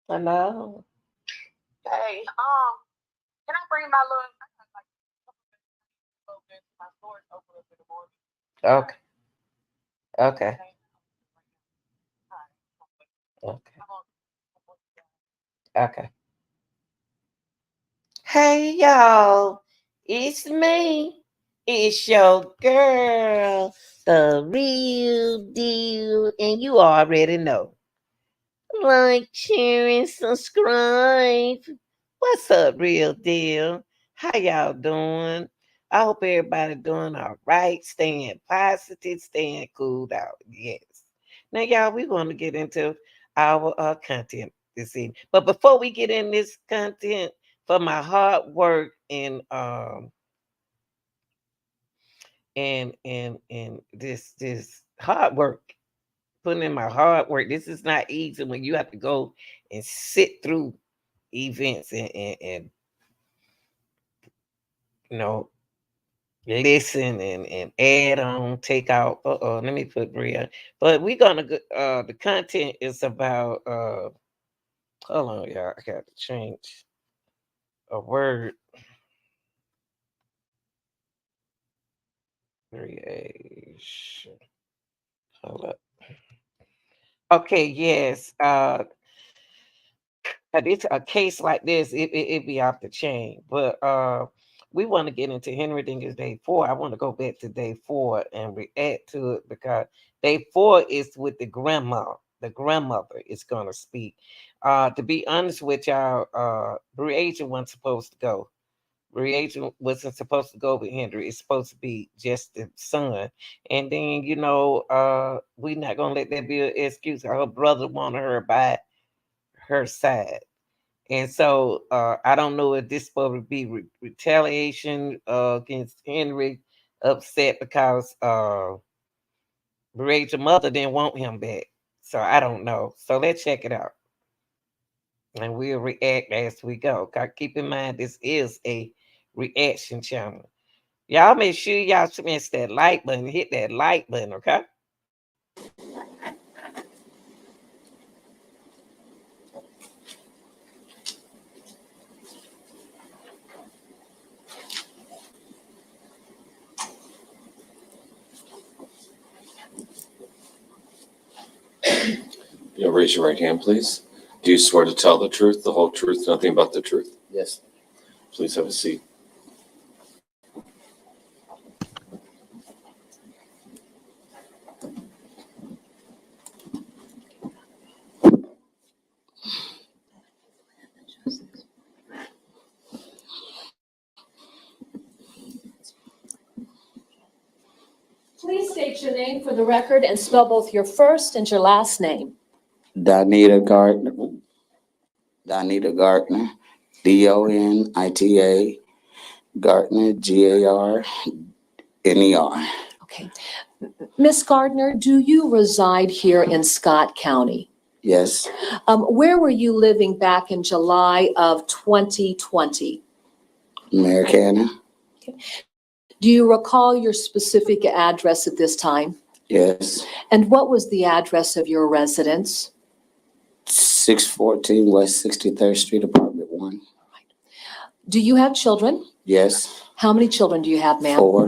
Hello. Hey, can I bring my little I got like a little bit my stores open up in the morning? Can I Okay. Okay. say hi? Okay. I'm on Okay. Hey y'all. It's me. It's your girl, the real deal, and you already know. Like, share, and subscribe. What's up, real deal? How y'all doing? I hope everybody doing all right, staying positive, staying cooled out. Yes. Now, y'all, we want to get into our content this evening. But before we get in this content, for my hard work and this hard work, putting in my hard work. This is not easy when you have to go and sit through events and you know listen and add on, take out. Let me put Bria. But we're gonna the content is about hold on, y'all. I got to change a word. Creation. Hold up. Okay, yes. It's a case like this, it be off the chain. But we want to get into Henry Dinger's Day 4. I want to go back to Day 4 and react to it because Day 4 is with the grandma. The grandmother is gonna speak. To be honest with y'all, Breasia wasn't supposed to go. Breasia wasn't supposed to go with Henry. It's supposed to be just the son. And then, we're not gonna let that be an excuse. Her brother wanted her by her side. And so I don't know if this supposed to be retaliation against Henry, upset because Rachel's mother didn't want him back. So I don't know. So let's check it out. And we'll react as we go. Keep in mind, this is a reaction channel. Y'all make sure y'all smash that like button, hit that like button, okay? You'll raise your right hand, please. Do you swear to tell the truth, the whole truth, nothing but the truth? Yes. Please have a seat. Please state your name for the record and spell both your first and your last name. Donita Gardner. Donita Gardner. Donita Gardner. Garner. Okay. Miss Gardner, do you reside here in Scott County? Yes. Where were you living back in July of 2020? Americana. Do you recall your specific address at this time? Yes. And what was the address of your residence? 614 West 63rd Street, Apartment 1. Do you have children? Yes. How many children do you have, ma'am? 4.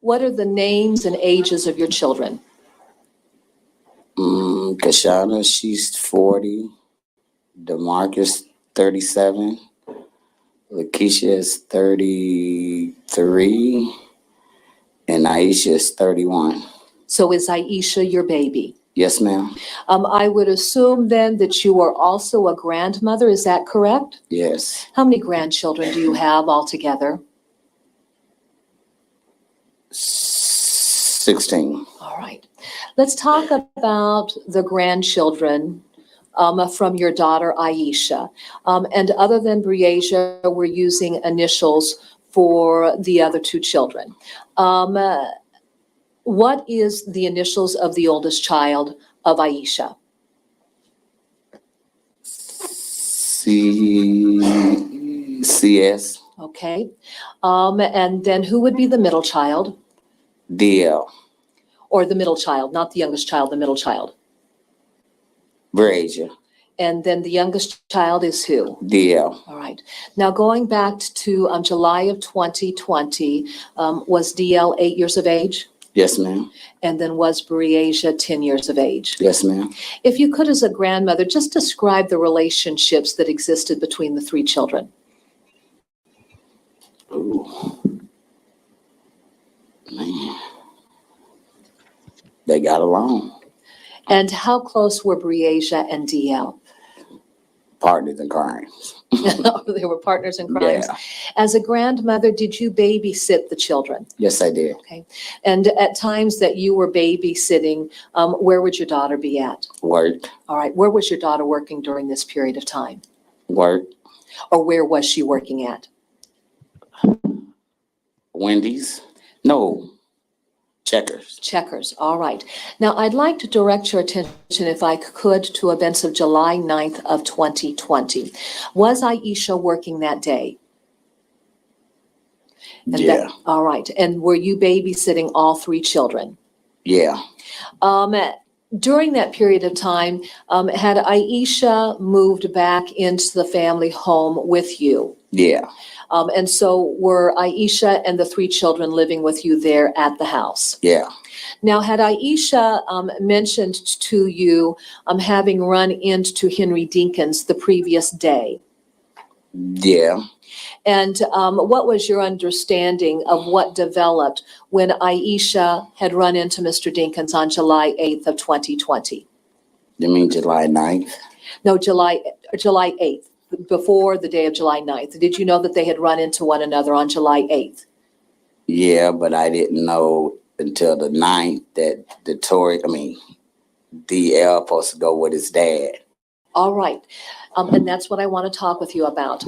What are the names and ages of your children? Kashana, she's 40. DeMarcus, 37. Lakeisha is 33. And Aisha is 31. So is Aisha your baby? Yes, ma'am. I would assume then that you are also a grandmother. Is that correct? Yes. How many grandchildren do you have altogether? 16. All right. Let's talk about the grandchildren from your daughter Aisha. And other than Breasia, we're using initials for the other two children. What is the initials of the oldest child of Aisha? CS. Okay. And then who would be the middle child? DL. Or the middle child, not the youngest child, the middle child. Breasia. And then the youngest child is who? DL. All right. Now, going back to July of 2020, was DL 8 years of age? Yes, ma'am. And then was Breasia 10 years of age? Yes, ma'am. If you could, as a grandmother, just describe the relationships that existed between the three children. Ooh. Man. They got along. And how close were Breasia and DL? Partners in crimes. They were partners in crimes. Yeah. As a grandmother, did you babysit the children? Yes, I did. Okay. And at times that you were babysitting, where would your daughter be at? Work. All right. Where was your daughter working during this period of time? Work. Or where was she working at? Wendy's. No. Checkers. Checkers. All right. Now, I'd like to direct your attention, if I could, to events of July 9th of 2020. Was Aisha working that day? And Yeah. All right. And were you babysitting all three children? Yeah. During that period of time, had Aisha moved back into the family home with you? Yeah. And so were Aisha and the three children living with you there at the house? Yeah. Now, had Aisha mentioned to you having run into Henry Dinkins the previous day? Yeah. And what was your understanding of what developed when Aisha had run into Mr. Dinkins on July 8th of 2020? You mean July 9th? No, July 8th, before the day of July 9th. Did you know that they had run into one another on July 8th? Yeah, but I didn't know until the 9th that DL supposed to go with his dad. All right. And that's what I want to talk with you about.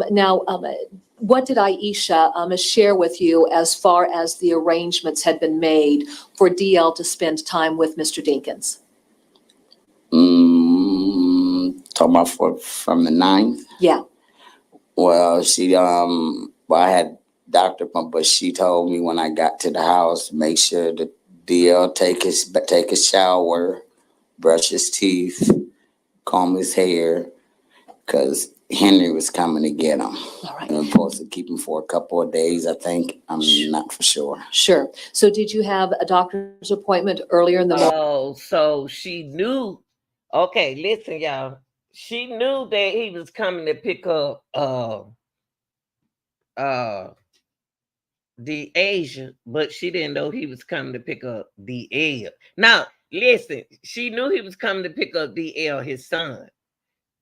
Now, what did Aisha share with you as far as the arrangements had been made for DL to spend time with Mr. Dinkins? Talking about from the 9th? Yeah. Well, I had doctor, but she told me when I got to the house, make sure that DL take his shower, brush his teeth, comb his hair, because Henry was coming to get him. All right. And I'm supposed to keep him for a couple of days, I think. I'm not for sure. Sure. So did you have a doctor's appointment earlier in the morning? Oh, so she knew. Okay, listen, y'all. She knew that he was coming to pick up the Asia, but she didn't know he was coming to pick up the L. Now, listen, she knew he was coming to pick up the L, his son,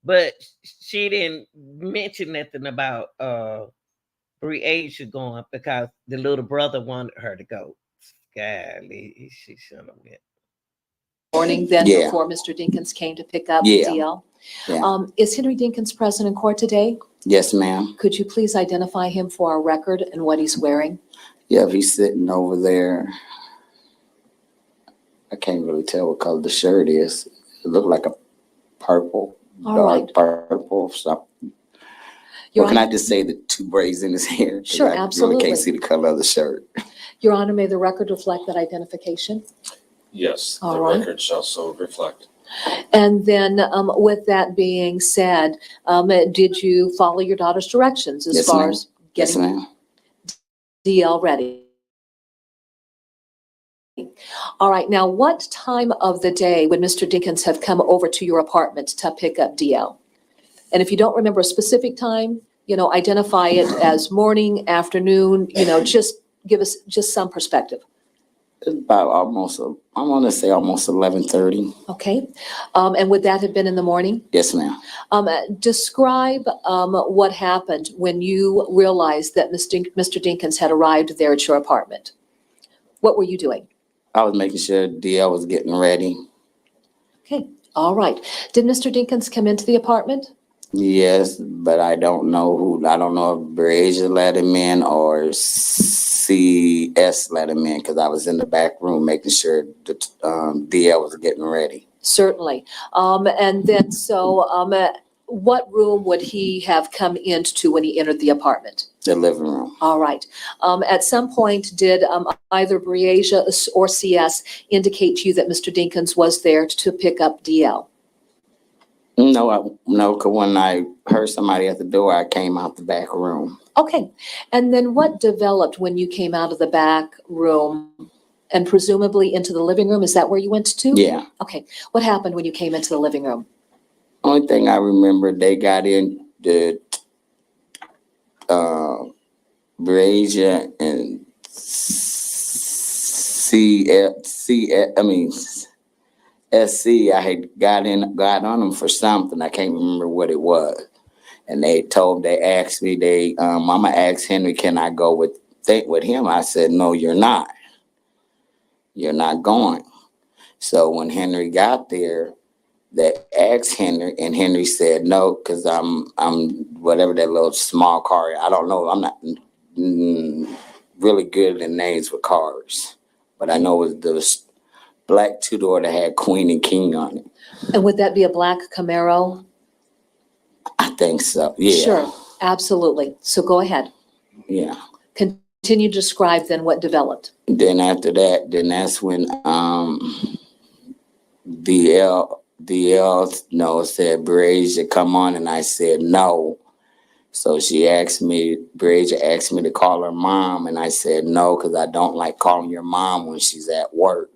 but she didn't mention nothing about Breasia going because the little brother wanted her to go. Golly, she shouldn't have went. Morning then Yeah. before Mr. Dinkins came to pick up Yeah. DL. Yeah. Is Henry Dinkins present in court today? Yes, ma'am. Could you please identify him for our record and what he's wearing? Yeah, he's sitting over there. I can't really tell what color the shirt is. It looked like a purple, All dark right. purple. Something. Your Or can I Honor, just say the two braids in his hair? 'Cause Sure, I absolutely. really can't see the color of the shirt. Your Honor, may the record reflect that identification? Yes, the All right. record shall so reflect. And then with that being said, did you follow your daughter's directions as Yes, far ma'am. as Yes, getting ma'am. DL ready? All right. Now, what time of the day would Mr. Dinkins have come over to your apartment to pick up DL? And if you don't remember a specific time, identify it as morning, afternoon, just give us just some perspective. It's about I want to say almost 11:30. Okay. And would that have been in the morning? Yes, ma'am. Describe what happened when you realized that Mr. Dinkins had arrived there at your apartment. What were you doing? I was making sure DL was getting ready. Okay. All right. Did Mr. Dinkins come into the apartment? Yes, but I don't know if Breasia let him in or CS let him in because I was in the back room making sure that DL was getting ready. Certainly. And then what room would he have come into when he entered the apartment? The living room. All right. At some point, did either Breasia or CS indicate to you that Mr. Dinkins was there to pick up DL? No, because when I heard somebody at the door, I came out the back room. Okay. And then what developed when you came out of the back room and presumably into the living room? Is that where you went to? Yeah. Okay. What happened when you came into the living room? Only thing I remember, they got in the Breasia and SC. I had got on them for something. I can't remember what it was. And they asked me, Mama asked Henry, can I go with him? I said, no, you're not. You're not going. So when Henry got there, they asked Henry, and Henry said no, because I'm whatever that little small car. I don't know. I'm not really good in names with cars, but I know it was the black two-door that had Queen and King on it. And would that be a black Camaro? I think so. Yeah. Sure. Absolutely. So go ahead. Yeah. Continue to describe then what developed. Then after that, that's when DL said, Breasia, come on, and I said no. So Breasia asked me to call her mom, and I said no, because I don't like calling your mom when she's at work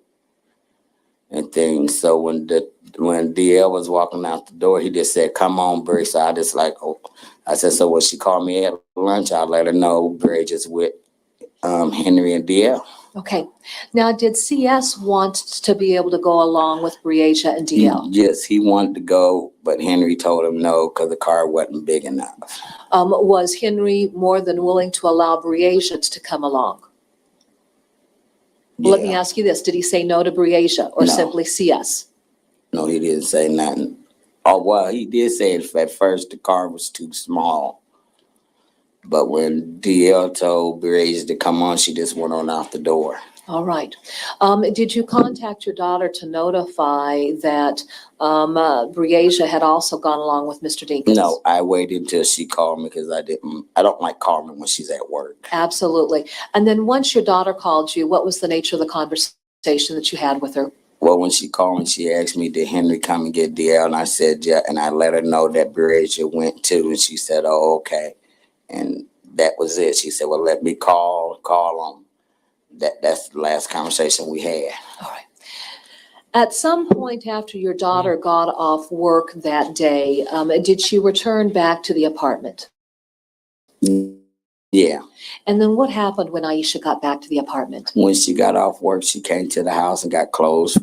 and things. So when DL was walking out the door, he just said, come on, Breasia. So I just I said, so when she called me at lunch, I'll let her know Breasia's with Henry and DL. Okay. Now, did CS want to be able to go along with Breasia and DL? Yes, he wanted to go, but Henry told him no because the car wasn't big enough. Was Henry more than willing to allow Breasia to come along? Yeah. Let me ask you this. Did he say no to Breasia or No. simply CS? No, he didn't say nothing. Oh, well, he did say at first the car was too small. But when DL told Breasia to come on, she just went on out the door. All right. Did you contact your daughter to notify that Breasia had also gone along with Mr. Dinkins? No, I waited until she called me because I don't like calling her when she's at work. Absolutely. And then once your daughter called you, what was the nature of the conversation that you had with her? Well, when she called me, she asked me, did Henry come and get DL? And I said, yeah. And I let her know that Breasia went too. And she said, oh, okay. And that was it. She said, well, let me call on. That's the last conversation we had. All right. At some point after your daughter got off work that day, did she return back to the apartment? Yeah. And then what happened when Aisha got back to the apartment? When she got off work, she came to the house and got clothes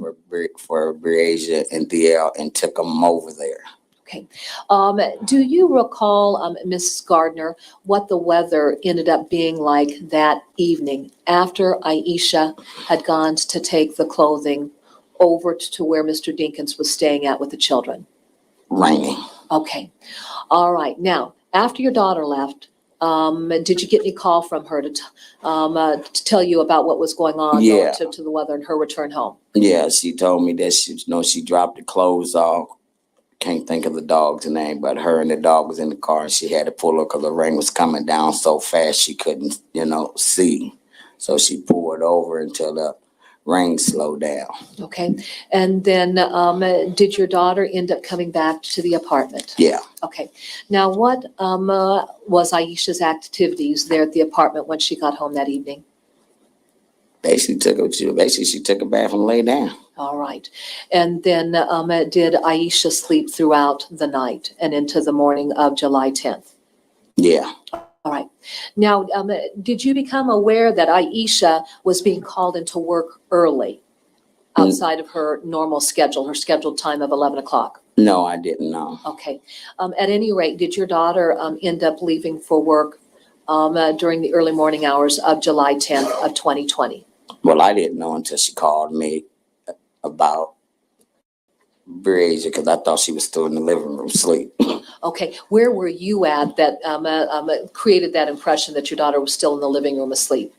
for Breasia and DL and took them over there. Okay. Do you recall, Mrs. Gardner, what the weather ended up being like that evening after Aisha had gone to take the clothing over to where Mr. Dinkins was staying at with the children? Raining. Okay. All right. Now, after your daughter left, did you get any call from her to tell you about what was going on relative to the weather and her return home? Yeah, she told me that she dropped the clothes off. Can't think of the dog's name, but her and the dog was in the car and she had to pull her because the rain was coming down so fast she couldn't, see. So she pulled over until the rain slowed down. Okay. And then did your daughter end up coming back to the apartment? Yeah. Okay. Now, what was Aisha's activities there at the apartment when she got home that evening? Basically, she took a bath and lay down. All right. And then did Aisha sleep throughout the night and into the morning of July 10th? Yeah. All right. Now, did you become aware that Aisha was being called into work early outside of her normal schedule, her scheduled time of 11 o'clock? No, I didn't know. Okay. At any rate, did your daughter end up leaving for work during the early morning hours of July 10th of 2020? Well, I didn't know until she called me about Breasia because I thought she was still in the living room asleep. Okay. Where were you at that created that impression that your daughter was still in the living room asleep?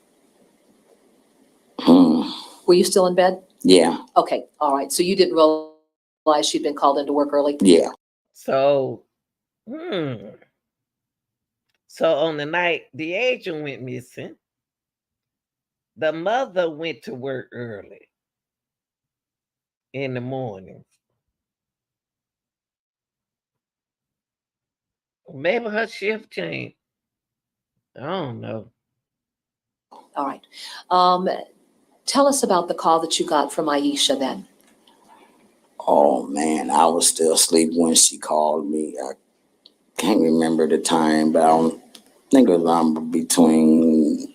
Were you still in bed? Yeah. Okay. All right. So you didn't realize she'd been called into work early? Yeah. So, So on the night the agent went missing, the mother went to work early in the morning. Maybe her shift changed. I don't know. All right. Tell us about the call that you got from Aisha then. Oh man, I was still asleep when she called me. I can't remember the time, but I don't think it was around between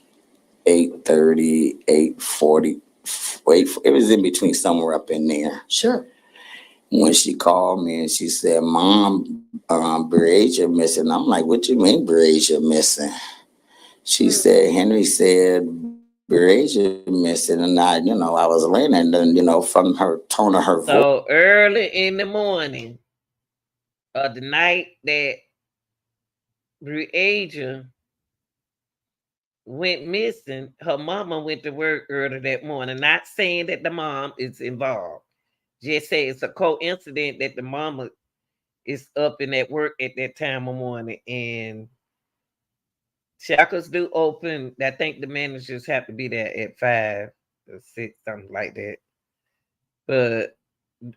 8:30, 8:40. Wait, it was in between somewhere up in there. Sure. When she called me and she said, "Mom, Breasia missing." I'm like, "What you mean Breasia missing?" She said, "Henry said Breasia missing," and I was laying there, and then, from her tone of her voice. So early in the morning of the night that Breasia went missing, her mama went to work early that morning. Not saying that the mom is involved. Just say it's a coincidence that the mama is up and at work at that time of morning. And shackles do open. I think the managers have to be there at 5 or 6, something like that. But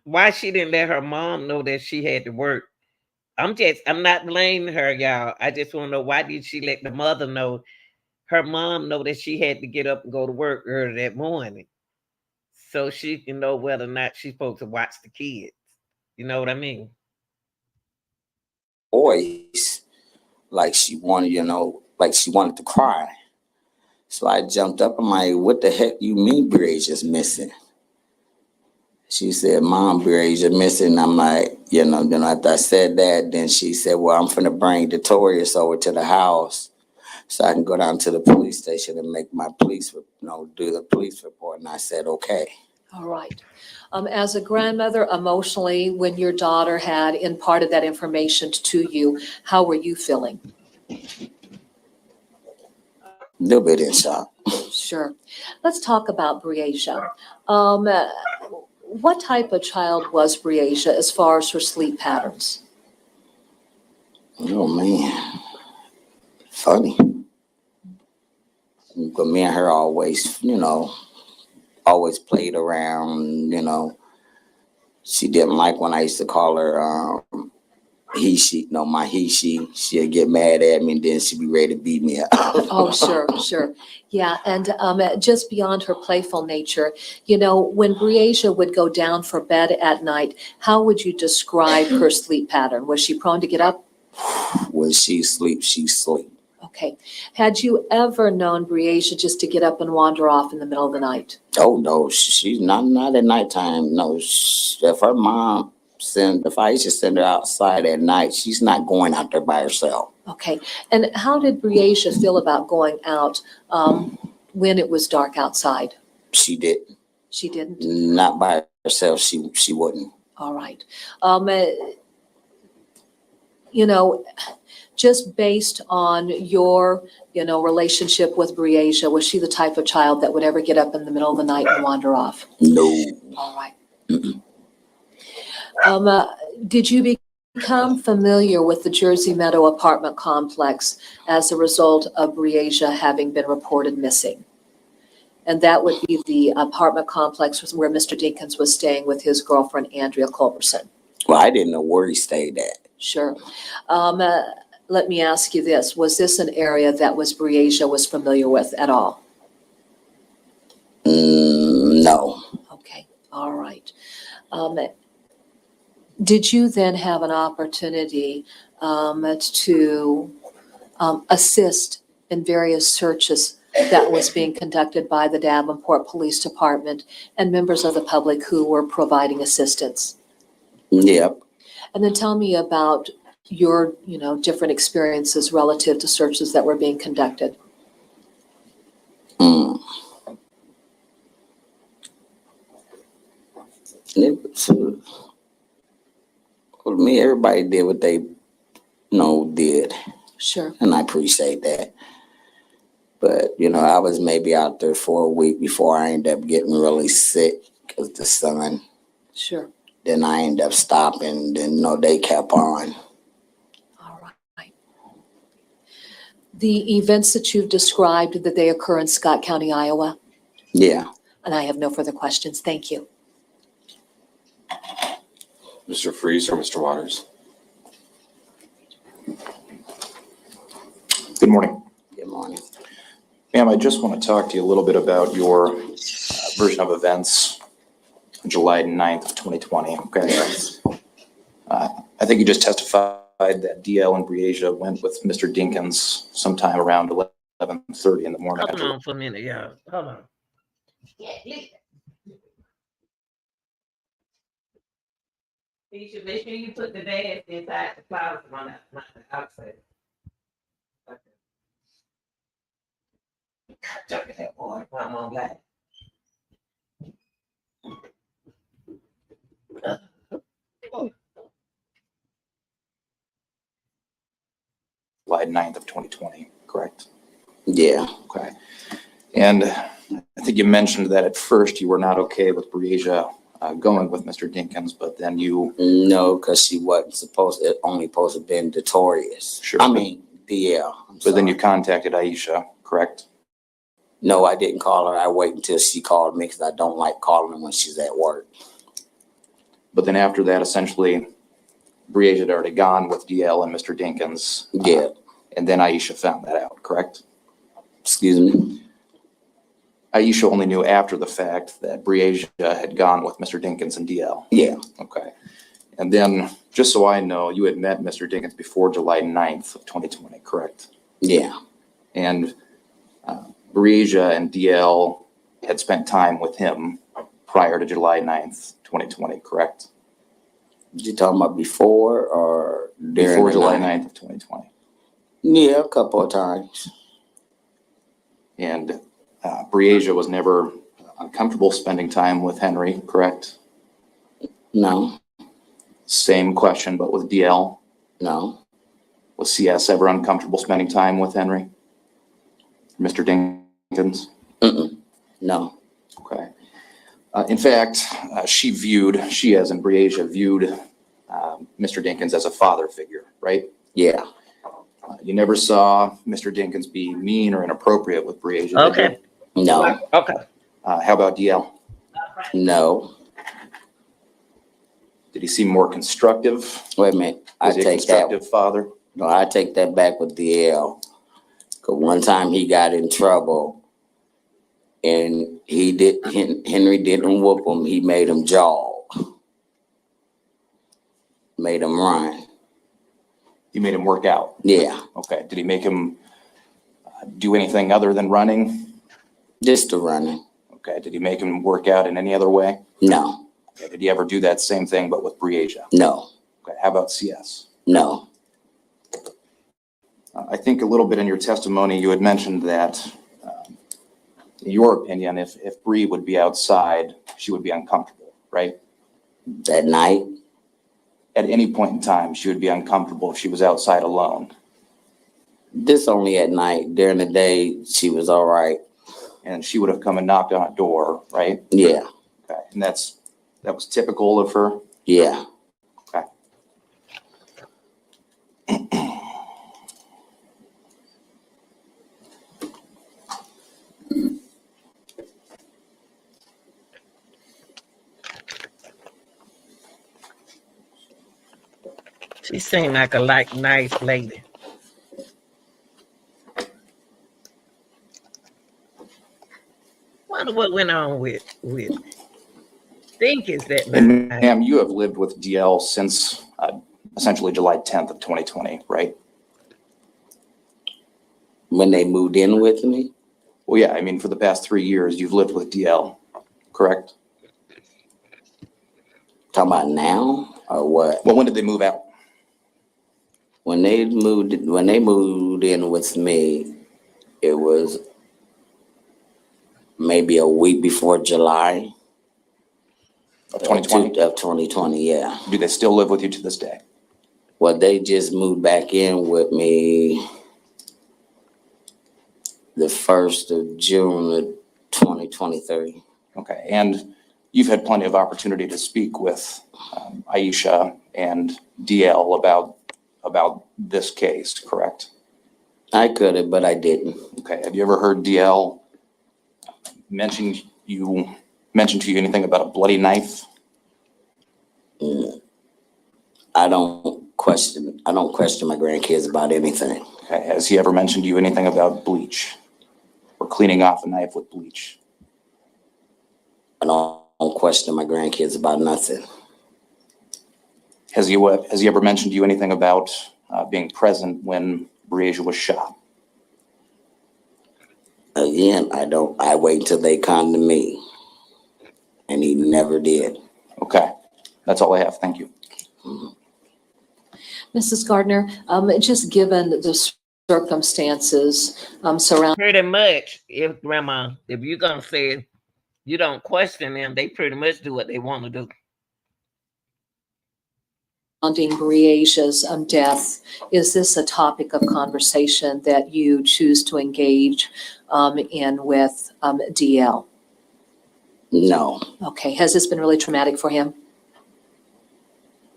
why she didn't let her mom know that she had to work? I'm not blaming her, y'all. I just want to know, why did she let the mother know, her mom know, that she had to get up and go to work early that morning, so she can know whether or not she's supposed to watch the kids. You know what I mean? Voice, like she wanted to cry. So I jumped up. I'm like, "What the heck you mean Breasia's missing?" She said, "Mom, Breasia missing." I'm like, then after I said that, then she said, "Well, I'm finna bring Detorius over to the house so I can go down to the police station and make my do the police report." And I said, "Okay." All right. As a grandmother, emotionally, when your daughter had imparted that information to you, how were you feeling? A little bit in shock. Sure. Let's talk about Breasia. What type of child was Breasia as far as her sleep patterns? Oh man, funny. But me and her always played around. She didn't like when I used to call her my he, she. She'd get mad at me, and then she'd be ready to beat me up. Oh, sure. Yeah, and just beyond her playful nature, when Breasia would go down for bed at night, how would you describe her sleep pattern? Was she prone to get up? When she sleeps, she sleeps. Okay. Had you ever known Breasia just to get up and wander off in the middle of the night? Oh no, she's not at nighttime. No, if I used to send her outside at night, she's not going out there by herself. Okay. And how did Breasia feel about going out when it was dark outside? She didn't. She didn't? Not by herself. She wouldn't. All right. Just based on your, relationship with Breasia, was she the type of child that would ever get up in the middle of the night and wander off? No. All right. Did you become familiar with the Jersey Meadow apartment complex as a result of Breasia having been reported missing? And that would be the apartment complex where Mr. Dinkins was staying with his girlfriend, Andrea Culberson. Well, I didn't know where he stayed at. Sure. Let me ask you this. Was this an area that Breasia was familiar with at all? No. Okay. All right. Did you then have an opportunity to assist in various searches that was being conducted by the Davenport Police Department and members of the public who were providing assistance? Yep. And then tell me about your, different experiences relative to searches that were being conducted. For me, everybody did what they, did. Sure. And I appreciate that. But, I was maybe out there for a week before I ended up getting really sick because of the sun. Sure. Then I ended up stopping. Then, they kept on. All right. The events that you've described, did they occur in Scott County, Iowa? Yeah. And I have no further questions. Thank you. Mr. Freeze or Mr. Waters? morning. Good morning. Ma'am, I just want to talk to you a little bit about your version of events July 9th of 2020, okay? I think you just testified that DL and Breasia went with Mr. Dinkins sometime around 11:30 in the morning. Hold on for a minute, y'all. Hold on. You should make sure you put the bags inside the closet on the outside. Okay. Chuck it that boy. I'm on black. July 9th of 2020, correct? Yeah. Okay. And I think you mentioned that at first you were not okay with Breasia going with Mr. Dinkins, but then you... No, because she wasn't only supposed to have been notorious. Sure. I mean, DL. But then you contacted Aisha, correct? No, I didn't call her. I waited until she called me because I don't like calling her when she's at work. But then after that, essentially, Breasia had already gone with DL and Mr. Dinkins. Yeah. And then Aisha found that out, correct? Excuse me? Aisha only knew after the fact that Breasia had gone with Mr. Dinkins and DL. Yeah. Okay. And then, just so I know, you had met Mr. Dinkins before July 9th of 2020, correct? Yeah. And Breasia and DL had spent time with him prior to July 9th, 2020, correct? You talking about before or during? Before July 9th of 2020. Yeah, a couple of times. And Breasia was never uncomfortable spending time with Henry, correct? No. Same question, but with DL. No. Was CS ever uncomfortable spending time with Henry? Mr. Dinkins? No. Okay. In fact, she as in Breasia viewed Mr. Dinkins as a father figure, right? Yeah. You never saw Mr. Dinkins be mean or inappropriate with Breasia, Okay. did you? No. Okay. How about DL? No. Did he seem more constructive? Wait a minute. I Was he a take that. constructive father? No, I take that back with DL. Cause one time he got in trouble, and Henry didn't whoop him. He made him jog. Made him run. You made him work out? Yeah. Okay. Did he make him do anything other than running? Just the running. Okay. Did he make him work out in any other way? No. Okay. Did he ever do that same thing but with Breasia? No. Okay. How about CS? No. I think a little bit in your testimony you had mentioned that, in your opinion, if Bree would be outside, she would be uncomfortable, right? That night? At any point in time, she would be uncomfortable if she was outside alone. This only at night. During the day, she was all right. And she would have come and knocked on a door, right? Yeah. Okay. And that was typical of her? Yeah. Okay. She seemed like a nice lady. Wonder what went on with Dinkins that night. And ma'am, you have lived with DL since essentially July 10th of 2020, right? When they moved in with me? Well, yeah, I mean, for the past 3 years, you've lived with DL, correct? Talking about now or what? Well, when did they move out? When they moved in with me, it was maybe a week before July Of 2020? of 2020. Yeah. Do they still live with you to this day? Well, they just moved back in with me the 1st of June of 2023. Okay, and you've had plenty of opportunity to speak with Aisha and DL about this case, correct? I could have, but I didn't. Okay, have you ever heard DL mention to you anything about a bloody knife? I don't question my grandkids about anything. Okay, has he ever mentioned to you anything about bleach or cleaning off a knife with bleach? I don't question my grandkids about nothing. Has he ever mentioned to you anything about being present when Breasia was shot? Again, I wait until they come to me. And he never did. Okay, that's all I have. Thank you. Mrs. Gardner, just given the circumstances surrounding Pretty much, if you're gonna say you don't question them, they pretty much do what they want to do. Breasia's death, is this a topic of conversation that you choose to engage in with DL? No. Okay, has this been really traumatic for him?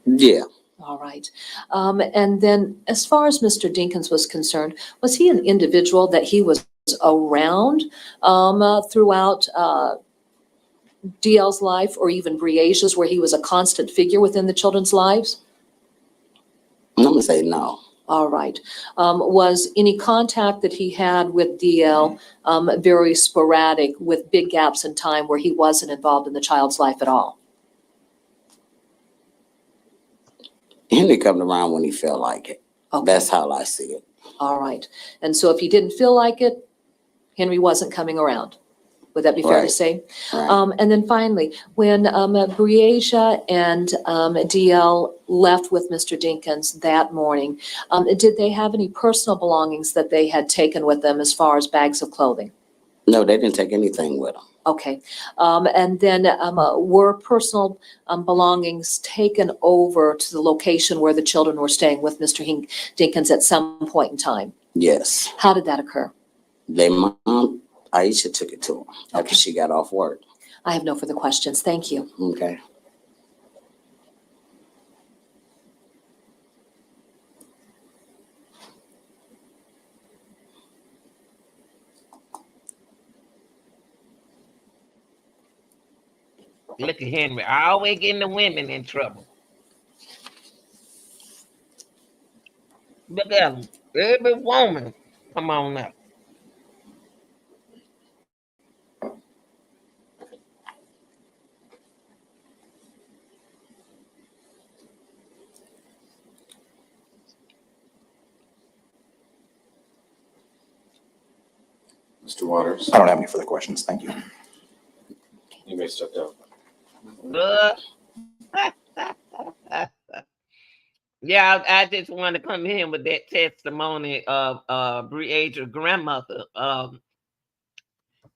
Yeah. All right. And then as far as Mr. Dinkins was concerned, was he an individual that he was around throughout DL's life, or even Breasia's, where he was a constant figure within the children's lives? I'm going to say no. All right. Was any contact that he had with DL very sporadic, with big gaps in time where he wasn't involved in the child's life at all? Henry comes around when he felt like it. Okay. That's how I see it. All right. And so if he didn't feel like it, Henry wasn't coming around. Would that be fair to say? Right. And then finally, when Breasia and DL left with Mr. Dinkins that morning, did they have any personal belongings that they had taken with them as far as bags of clothing? No, they didn't take anything with them. Okay. And then were personal belongings taken over to the location where the children were staying with Mr. Dinkins at some point in time? Yes. How did that occur? They mom, Aisha took it to him after Okay. she got off work. I have no further questions. Thank you. Okay. Look at Henry, always getting the women in trouble. Look at him, every woman. Come on now. Mr. Waters, I don't have any further questions. Thank you. you may step down. Yeah, I just want to come in with that testimony of Breasia's grandmother.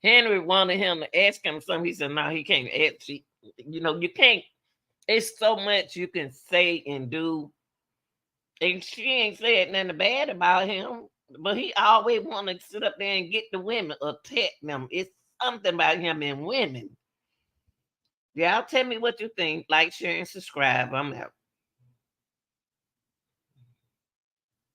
Henry wanted him to ask him something. He said, "No, he can't ask." You can't. It's so much you can say and do, and she ain't said nothing bad about him. But he always wanted to sit up there and get the women, attack them. It's something about him and women. Y'all tell me what you think. Like, share, and subscribe. I'm out.